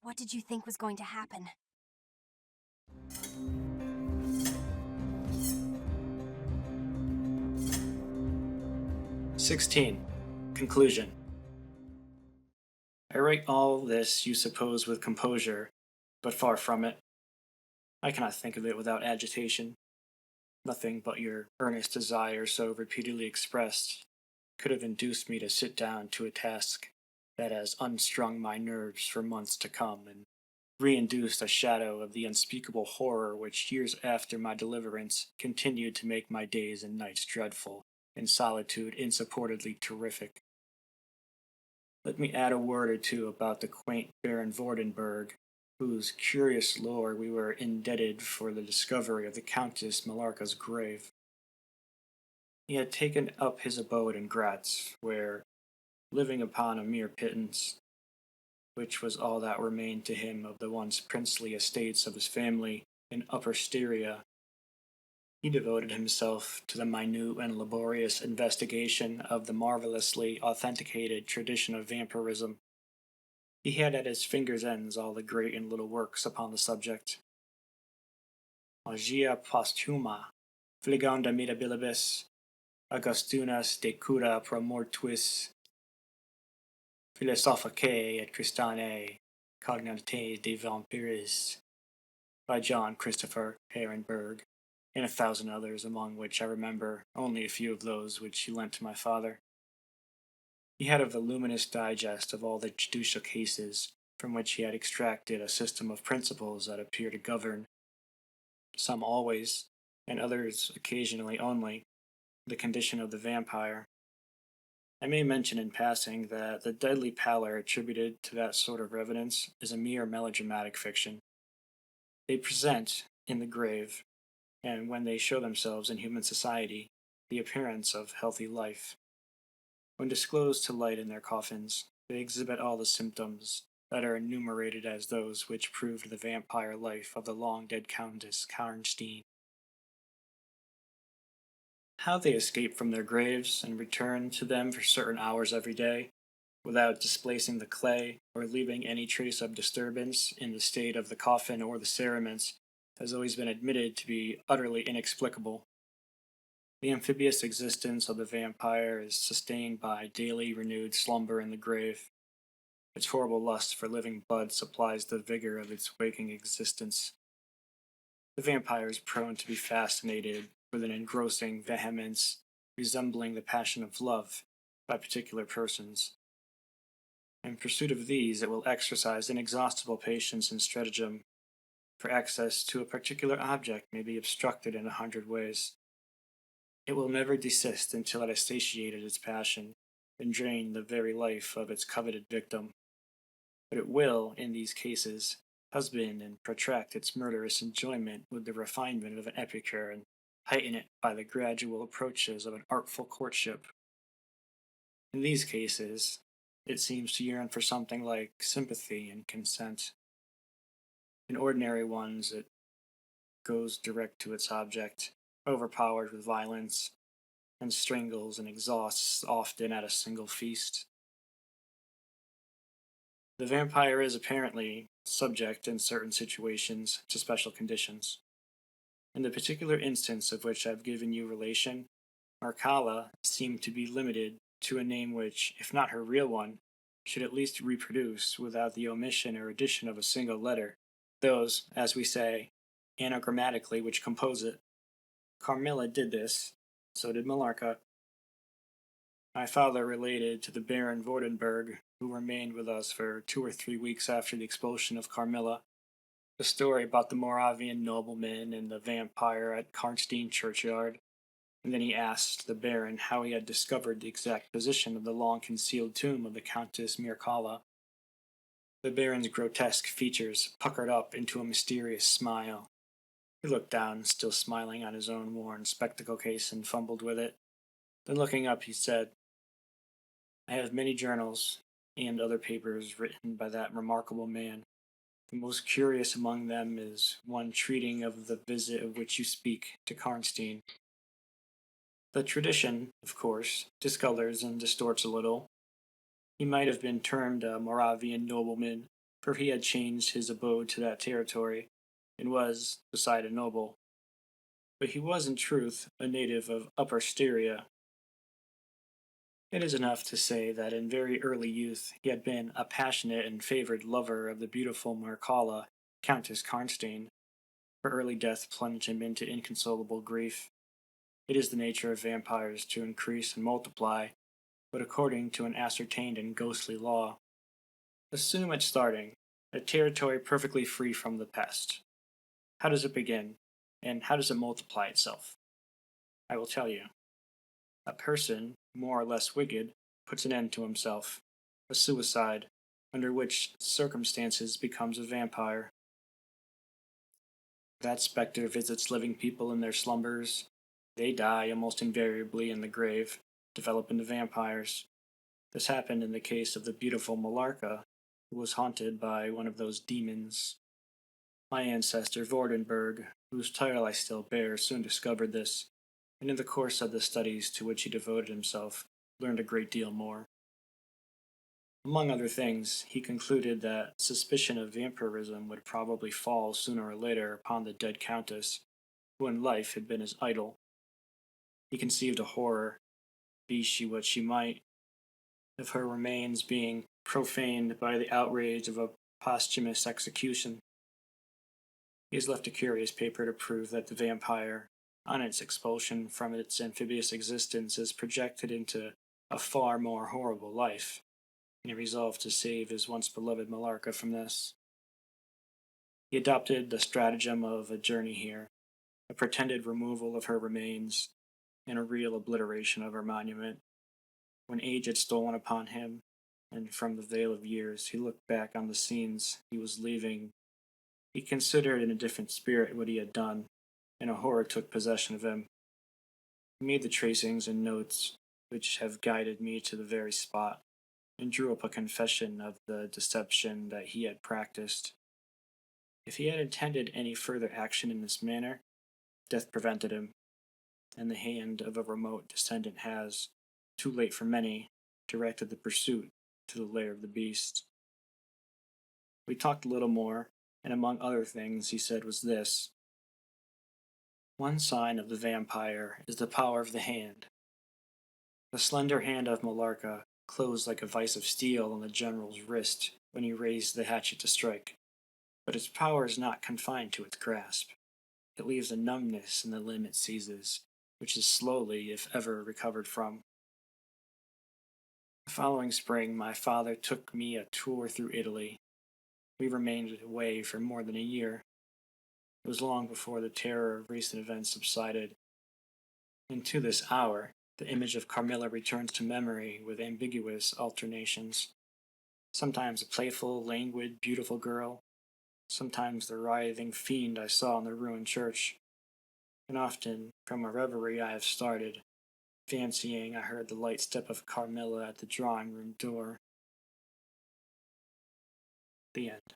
What did you think was going to happen? 16. Conclusion. I write all this, you suppose, with composure, but far from it. I cannot think of it without agitation. Nothing but your earnest desire, so repeatedly expressed, could have induced me to sit down to a task that has unstrung my nerves for months to come, and reinduced a shadow of the unspeakable horror which, years after my deliverance, continued to make my days and nights dreadful, and solitude insupportably terrific. Let me add a word or two about the quaint Baron Vordenberg, whose curious lore we were indebted for the discovery of the Countess Millarca's grave. He had taken up his abode in Gratz, where, living upon a mere pittance, which was all that remained to him of the once princely estates of his family in Upper Styria, he devoted himself to the minute and laborious investigation of the marvelously authenticated tradition of vampirism. He had at his fingers' ends all the great and little works upon the subject. Magia posthuma, fliganda mirabilibus, Augustunas de cura pro mortuis, philosophicae et Christianae cognate de vampiris, by John Christopher Herrenberg, and 1,000 others, among which I remember only a few of those which he lent to my father. He had a voluminous digest of all the judicial cases, from which he had extracted a system of principles that appear to govern, some always, and others occasionally only, the condition of the vampire. I may mention in passing that the deadly pallor attributed to that sort of evidence is a mere melodramatic fiction. They present, in the grave, and when they show themselves in human society, the appearance of healthy life. When disclosed to light in their coffins, they exhibit all the symptoms that are enumerated as those which proved the vampire life of the long-dead Countess Karnstein. How they escape from their graves and return to them for certain hours every day, without displacing the clay or leaving any trace of disturbance in the state of the coffin or the cerements, has always been admitted to be utterly inexplicable. The amphibious existence of the vampire is sustained by daily renewed slumber in the grave. Its horrible lust for living blood supplies the vigor of its waking existence. The vampire is prone to be fascinated with an engrossing vehemence resembling the passion of love by particular persons. In pursuit of these, it will exercise inexhaustible patience and stratagem, for access to a particular object may be obstructed in 100 ways. It will never desist until it has satiated its passion and drained the very life of its coveted victim. But it will, in these cases, husband and protract its murderous enjoyment with the refinement of an epicure, and heighten it by the gradual approaches of an artful courtship. In these cases, it seems to yearn for something like sympathy and consent. In ordinary ones, it goes direct to its object, overpowered with violence, and strangles and exhausts often at a single feast. The vampire is apparently subject in certain situations to special conditions. In the particular instance of which I have given you relation, Marcala seemed to be limited to a name which, if not her real one, should at least reproduce, without the omission or addition of a single letter, those, as we say, anagrammatically which compose it. Carmilla did this, so did Millarca. My father related to the Baron Vordenberg, who remained with us for 2 or 3 weeks after the expulsion of Carmilla, the story about the Moravian nobleman and the vampire at Karnstein churchyard, and then he asked the Baron how he had discovered the exact position of the long-concealed tomb of the Countess Mircalla. The Baron's grotesque features puckered up into a mysterious smile. He looked down, still smiling on his own worn spectacle case, and fumbled with it. Then looking up, he said, "I have many journals and other papers written by that remarkable man. The most curious among them is one treating of the visit of which you speak to Karnstein. The tradition, of course, discolors and distorts a little. He might have been termed a Moravian nobleman, for he had changed his abode to that territory, and was, beside a noble. But he was in truth a native of Upper Styria. It is enough to say that in very early youth he had been a passionate and favored lover of the beautiful Marcalla, Countess Karnstein. Her early death plunged him into inconsolable grief. It is the nature of vampires to increase and multiply, but according to an ascertained and ghostly law. Assume at starting a territory perfectly free from the pest. How does it begin, and how does it multiply itself? I will tell you. A person, more or less wicked, puts an end to himself, a suicide, under which circumstances becomes a vampire. That spectre visits living people in their slumbers. They die almost invariably in the grave, develop into vampires. This happened in the case of the beautiful Millarca, who was haunted by one of those demons. My ancestor Vordenberg, whose title I still bear, soon discovered this, and in the course of the studies to which he devoted himself, learned a great deal more. Among other things, he concluded that suspicion of vampirism would probably fall sooner or later upon the dead countess, who in life had been his idol. He conceived a horror, be she what she might, of her remains being profaned by the outrage of a posthumous execution. He has left a curious paper to prove that the vampire, on its expulsion from its amphibious existence, is projected into a far more horrible life, and he resolved to save his once beloved Millarca from this. He adopted the stratagem of a journey here, a pretended removal of her remains, and a real obliteration of her monument. When age had stolen upon him, and from the veil of years he looked back on the scenes he was leaving, he considered in a different spirit what he had done, and a horror took possession of him. He made the tracings and notes which have guided me to the very spot, and drew up a confession of the deception that he had practiced. If he had intended any further action in this manner, death prevented him, and the hand of a remote descendant has, too late for many, directed the pursuit to the lair of the beast. We talked a little more, and among other things he said was this: one sign of the vampire is the power of the hand. The slender hand of Millarca closed like a vice of steel on the general's wrist when he raised the hatchet to strike, but its power is not confined to its grasp. It leaves a numbness in the limb it seizes, which is slowly, if ever, recovered from. The following spring my father took me a tour through Italy. We remained away for more than a year. It was long before the terror of recent events subsided, and to this hour the image of Carmilla returns to memory with ambiguous alternations. Sometimes a playful, languid, beautiful girl, sometimes the writhing fiend I saw in the ruined church, and often, from a reverie I have started, fancying I heard the light step of Carmilla at the drawing-room door. The end.